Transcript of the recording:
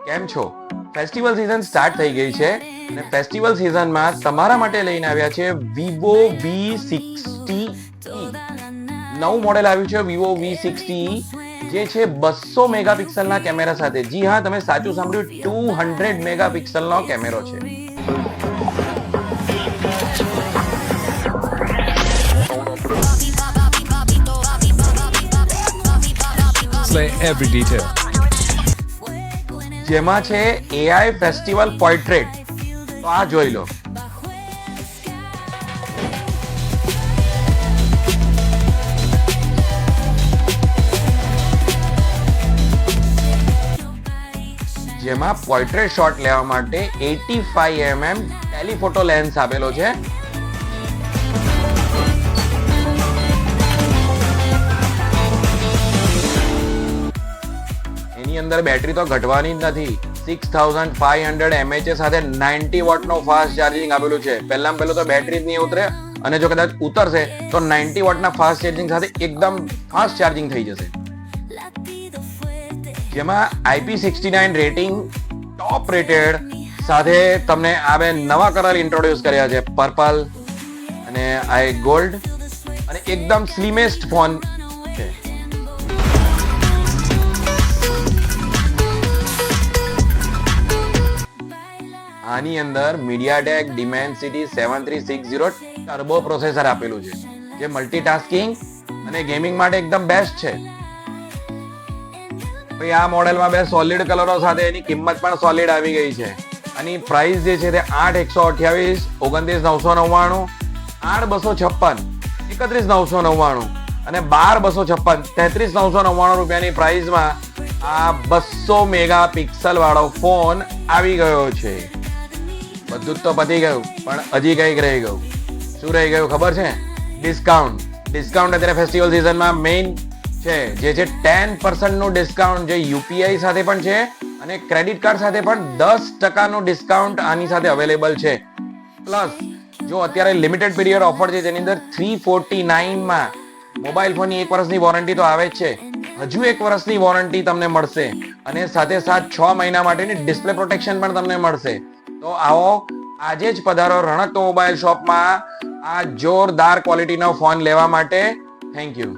કેમ છો? Festival season start થઈ ગઈ છે અને ફેસ્ટિવલ સિઝનમાં તમારા માટે લઈને આવ્યા છે Vivo V60e. નવું મોડેલ આવ્યું છે Vivo V60e, જે છે 200 મેગાપિક્સલના કેમેરા સાથે. જી હા, તમે સાચું સાંભળ્યું, 200 મેગાપિક્સલનો કેમેરો છે. Slay every detail. જેમાં છે AI ફેસ્ટિવલ પોર્ટ્રેટ. તો આ જોઈ લો. જેમાં પોર્ટ્રેટ શોટ લેવા માટે 85mm ટેલિફોટો લેન્સ આપેલો છે. એની અંદર બેટરી તો ઘટવાની જ નથી. 6500 mAh સાથે 90 વોટનો ફાસ્ટ ચાર્જિંગ આપેલું છે. પહેલામાં પહેલું તો બેટરી જ નહીં ઉતરે, અને જો કદાચ ઉતરશે તો 90 વોટના ફાસ્ટ ચાર્જિંગ સાથે એકદમ ફાસ્ટ ચાર્જિંગ થઈ જશે. જેમાં IP69 રેટિંગ, ટોપ રેટેડ સાથે તમને આ બે નવા કલર ઇન્ટ્રોડ્યુસ કર્યા છે, પર્પલ અને આ ગોલ્ડ, અને એકદમ સ્લિમેસ્ટ ફોન છે. આની અંદર MediaTek Dimensity 7360 ટર્બો પ્રોસેસર આપેલું છે, જે મલ્ટીટાસ્કિંગ અને ગેમિંગ માટે એકદમ બેસ્ટ છે. ભાઈ, આ મોડેલમાં બે સોલિડ કલરો સાથે એની કિંમત પણ સોલિડ આવી ગઈ છે. આની પ્રાઇસ જે છે તે 8,128, 29,999, 8,256, 31,999 અને 12,256, 33,999 રૂપિયાની પ્રાઇસમાં આ 200 મેગાપિક્સલ વાળો ફોન આવી ગયો છે. બધું જ તો પતી ગયું, પણ હજી કંઈક રહી ગયું. શું રહી ગયું ખબર છે? ડિસ્કાઉન્ટ. અત્યારે ફેસ્ટિવલ સિઝનમાં મેઇન છે, જે છે 10% નું ડિસ્કાઉન્ટ, જે યુપીઆઈ સાથે પણ છે અને ક્રેડિટ કાર્ડ સાથે પણ 10% ડિસ્કાઉન્ટ આની સાથે અવેલેબલ છે. પ્લસ જો અત્યારે લિમિટેડ પીરિયડ ઓફર છે, જેની અંદર 349માં મોબાઈલ ફોનની 1 વર્ષની વોરંટી તો આવે જ છે, હજુ 1 વર્ષની વોરંટી તમને મળશે, અને સાથે 6 મહિના માટેની ડિસ્પ્લે પ્રોટેક્શન પણ તમને મળશે. તો આવો, આજે જ પધારો રણક મોબાઈલ શોપમાં આ જોરદાર ક્વોલિટીનો ફોન લેવા માટે. Thank you.